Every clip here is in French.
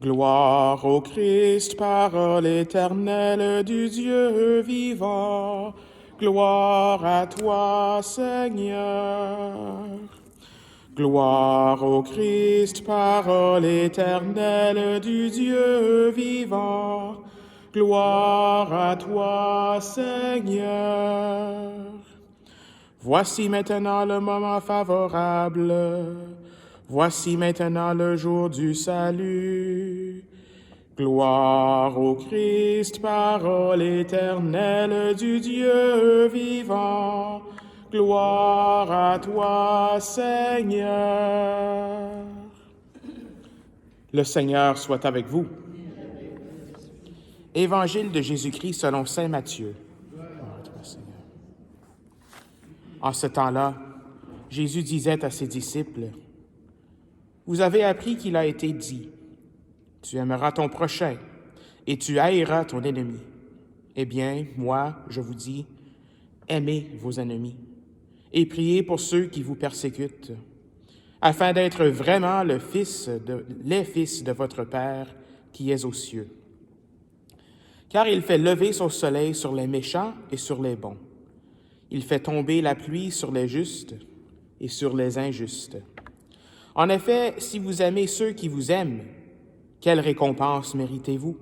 Gloire au Christ, parole éternelle du Dieu vivant. Gloire à toi, Seigneur. Gloire au Christ, parole éternelle du Dieu vivant. Gloire à toi, Seigneur. Voici maintenant le moment favorable. Voici maintenant le jour du salut. Gloire au Christ, parole éternelle du Dieu vivant. Gloire à toi, Seigneur. Le Seigneur soit avec vous. Évangile de Jésus-Christ selon saint Matthieu. En ce temps-là, Jésus disait à ses disciples, « Vous avez appris qu'il a été dit, « Tu aimeras ton prochain et tu haïras ton ennemi. » Eh bien, moi, je vous dis, aimez vos ennemis et priez pour ceux qui vous persécutent, afin d'être vraiment les fils de votre Père qui est aux cieux. Car il fait lever son soleil sur les méchants et sur les bons. Il fait tomber la pluie sur les justes et sur les injustes. En effet, si vous aimez ceux qui vous aiment, quelle récompense méritez-vous?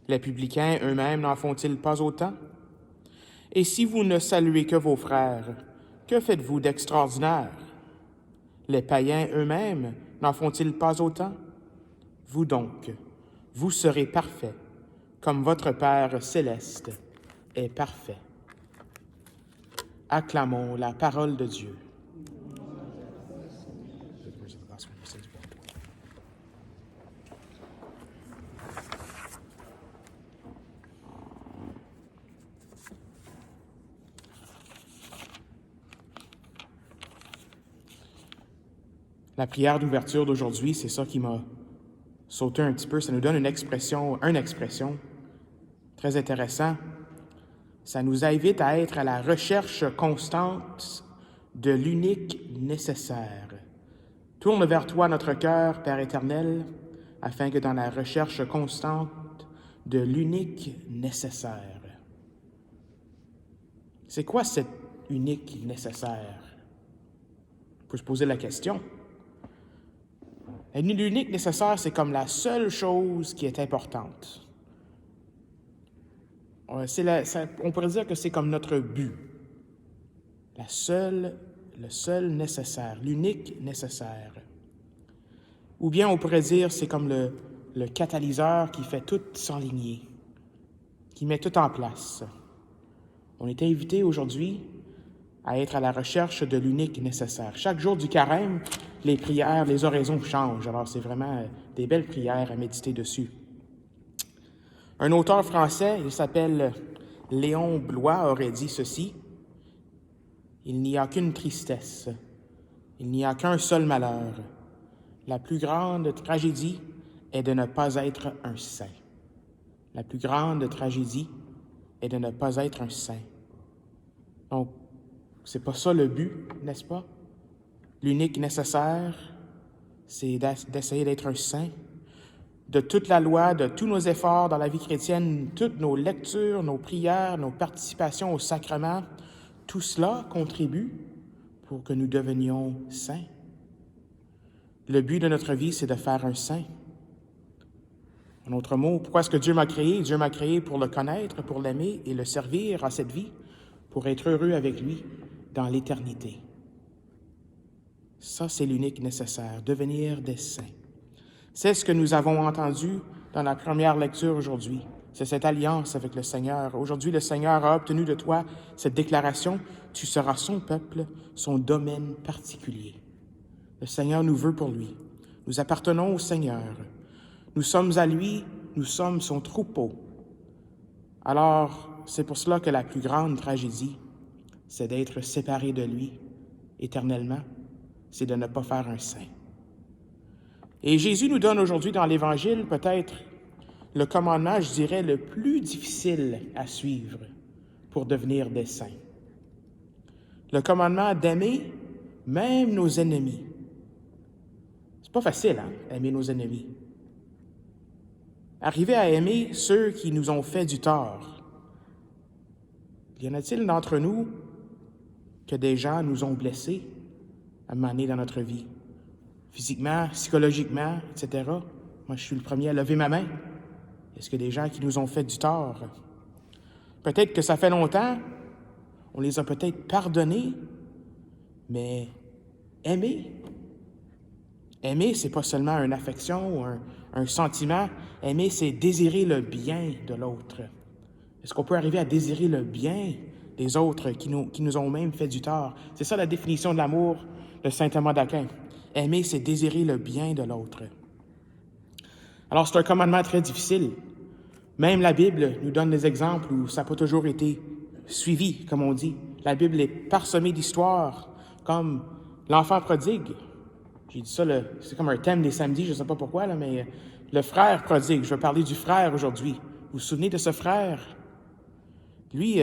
Les publicains eux-mêmes n'en font-ils pas autant? Et si vous ne saluez que vos frères, que faites-vous d'extraordinaire? Les païens eux-mêmes n'en font-ils pas autant? Vous donc, vous serez parfaits, comme votre Père céleste est parfait. Acclamons la parole de Dieu. La prière d'ouverture d'aujourd'hui, c'est ça qui m'a sauté un petit peu. Ça nous donne une expression très intéressante. Ça nous invite à être à la recherche constante de l'unique nécessaire. Tourne vers toi notre cœur, Père éternel, afin que dans la recherche constante de l'unique nécessaire. C'est quoi cet unique nécessaire? On peut se poser la question. L'unique nécessaire, c'est comme la seule chose qui est importante. On pourrait dire que c'est comme notre but. Le seul nécessaire, l'unique nécessaire. Ou bien on pourrait dire c'est comme le catalyseur qui fait tout s'enligner, qui met tout en place. On est invité aujourd'hui à être à la recherche de l'unique nécessaire. Chaque jour du carême, les prières, les oraisons changent. Alors, c'est vraiment des belles prières à méditer dessus. Un auteur français, il s'appelle Léon Bloy, aurait dit ceci. « Il n'y a qu'une tristesse, il n'y a qu'un seul malheur. La plus grande tragédie est de ne pas être un saint. La plus grande tragédie est de ne pas être un saint. » Donc, c'est pas ça le but, n'est-ce pas? L'unique nécessaire, c'est d'essayer d'être un saint. De toute la loi, de tous nos efforts dans la vie chrétienne, toutes nos lectures, nos prières, nos participations au sacrement, tout cela contribue pour que nous devenions saints. Le but de notre vie, c'est de faire un saint. En d'autres mots, pourquoi est-ce que Dieu m'a créé? Dieu m'a créé pour le connaître, pour l'aimer et le servir à cette vie, pour être heureux avec lui dans l'éternité. Ça, c'est l'unique nécessaire, devenir des saints. C'est ce que nous avons entendu dans la première lecture aujourd'hui. C'est cette alliance avec le Seigneur. Aujourd'hui, le Seigneur a obtenu de toi cette déclaration. Tu seras son peuple, son domaine particulier. Le Seigneur nous veut pour lui. Nous appartenons au Seigneur. Nous sommes à lui, nous sommes son troupeau. Alors, c'est pour cela que la plus grande tragédie, c'est d'être séparé de lui éternellement, c'est de ne pas faire un saint. Et Jésus nous donne aujourd'hui dans l'Évangile peut-être le commandement, je dirais, le plus difficile à suivre pour devenir des saints. Le commandement d'aimer même nos ennemis. C'est pas facile, aimer nos ennemis. Arriver à aimer ceux qui nous ont fait du tort. Y en a-t-il d'entre nous que des gens nous ont blessés à un moment donné dans notre vie? Physiquement, psychologiquement, etc. Moi, je suis le premier à lever ma main. Est-ce qu'il y a des gens qui nous ont fait du tort? Peut-être que ça fait longtemps, on les a peut-être pardonnés, mais aimer, c'est pas seulement une affection ou un sentiment. Aimer, c'est désirer le bien de l'autre. Est-ce qu'on peut arriver à désirer le bien des autres qui nous ont même fait du tort? C'est ça la définition de l'amour de saint Thomas d'Aquin. Aimer, c'est désirer le bien de l'autre. Alors, c'est un commandement très difficile. Même la Bible nous donne des exemples où ça n'a pas toujours été suivi, comme on dit. La Bible est parsemée d'histoires, comme l'enfant prodigue. J'ai dit ça, c'est comme un thème des samedis, je ne sais pas pourquoi, là, mais le frère prodigue. Je vais parler du frère aujourd'hui. Vous vous souvenez de ce frère? Lui,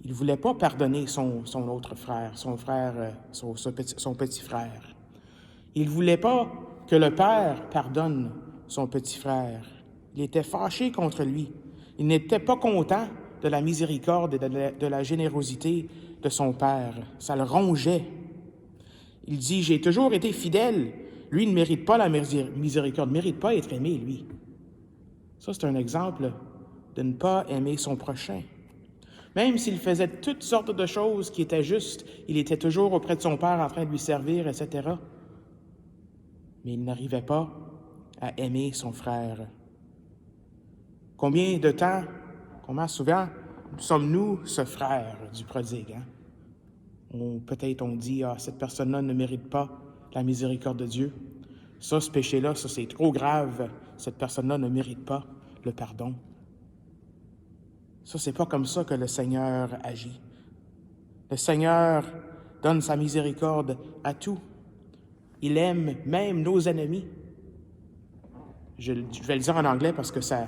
il ne voulait pas pardonner son autre frère, son petit frère. Il ne voulait pas que le père pardonne son petit frère. Il était fâché contre lui. Il n'était pas content de la miséricorde et de la générosité de son père. Ça le rongeait. Il dit, j'ai toujours été fidèle. Lui ne mérite pas la miséricorde, ne mérite pas être aimé, lui. Ça, c'est un exemple de ne pas aimer son prochain. Même s'il faisait toutes sortes de choses qui étaient justes, il était toujours auprès de son père en train de lui servir, etc. Mais il n'arrivait pas à aimer son frère. Combien de temps, comment souvent sommes-nous ce frère du prodigue? Peut-être on dit, cette personne-là ne mérite pas la miséricorde de Dieu. Ça, ce péché-là, ça c'est trop grave. Cette personne-là ne mérite pas le pardon. Ça, c'est pas comme ça que le Seigneur agit. Le Seigneur donne sa miséricorde à tout. Il aime même nos ennemis. Je vais le dire en anglais parce que c'est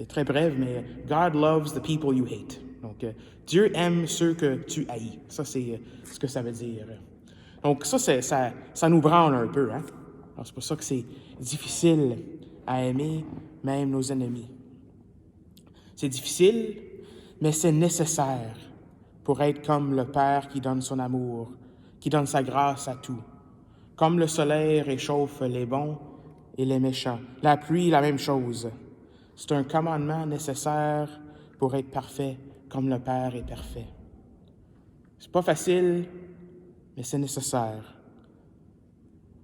très bref, mais God loves the people you hate. Donc, Dieu aime ceux que tu haïs. Ça, c'est ce que ça veut dire. Donc, ça nous branle un peu, hein? Alors, c'est pour ça que c'est difficile à aimer même nos ennemis. C'est difficile, mais c'est nécessaire pour être comme le Père qui donne son amour, qui donne sa grâce à tout. Comme le soleil réchauffe les bons et les méchants. La pluie, la même chose. C'est un commandement nécessaire pour être parfait, comme le Père est parfait. C'est pas facile, mais c'est nécessaire.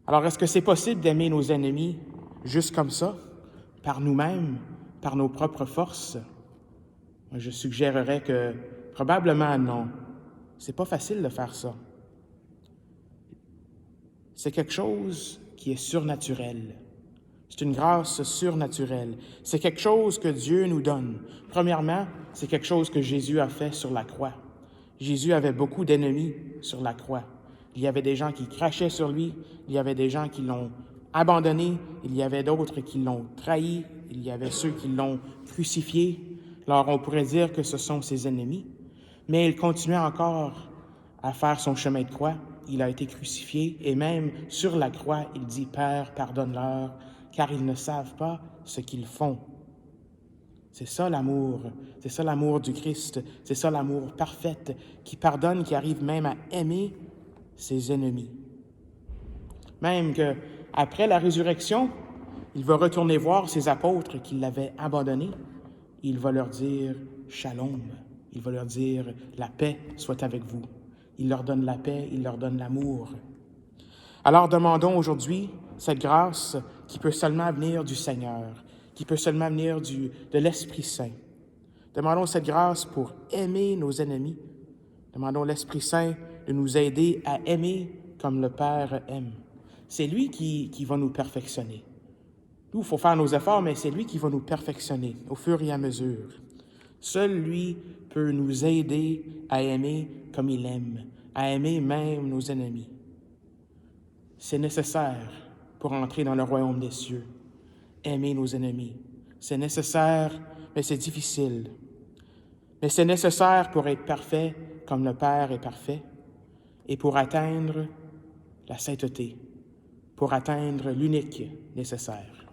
Alors, est-ce que c'est possible d'aimer nos ennemis juste comme ça, par nous-mêmes, par nos propres forces? Moi, je suggérerais que probablement non. C'est pas facile de faire ça. C'est quelque chose qui est surnaturel. C'est une grâce surnaturelle. C'est quelque chose que Dieu nous donne. Premièrement, c'est quelque chose que Jésus a fait sur la croix. Jésus avait beaucoup d'ennemis sur la croix. Il y avait des gens qui crachaient sur lui, il y avait des gens qui l'ont abandonné, il y avait d'autres qui l'ont trahi, il y avait ceux qui l'ont crucifié. Alors on pourrait dire que ce sont ses ennemis, mais il continuait encore à faire son chemin de croix. Il a été crucifié et même sur la croix, il dit « Père, pardonne-leur, car ils ne savent pas ce qu'ils font. » C'est ça l'amour du Christ, c'est ça l'amour parfait qui pardonne, qui arrive même à aimer ses ennemis. Même qu'après la résurrection, il va retourner voir ses apôtres qui l'avaient abandonné. Il va leur dire « Shalom », il va leur dire « La paix soit avec vous ». Il leur donne la paix, il leur donne l'amour. Alors demandons aujourd'hui cette grâce qui peut seulement venir du Seigneur, qui peut seulement venir de l'Esprit Saint. Demandons cette grâce pour aimer nos ennemis. Demandons l'Esprit Saint de nous aider à aimer comme le Père aime. C'est lui qui va nous perfectionner. Nous, il faut faire nos efforts, mais c'est lui qui va nous perfectionner au fur et à mesure. Seul lui peut nous aider à aimer comme il aime, à aimer même nos ennemis. C'est nécessaire pour entrer dans le royaume des cieux. Aimer nos ennemis. C'est nécessaire, mais c'est difficile. Mais c'est nécessaire pour être parfait comme le Père est parfait et pour atteindre la sainteté, pour atteindre l'unique nécessaire.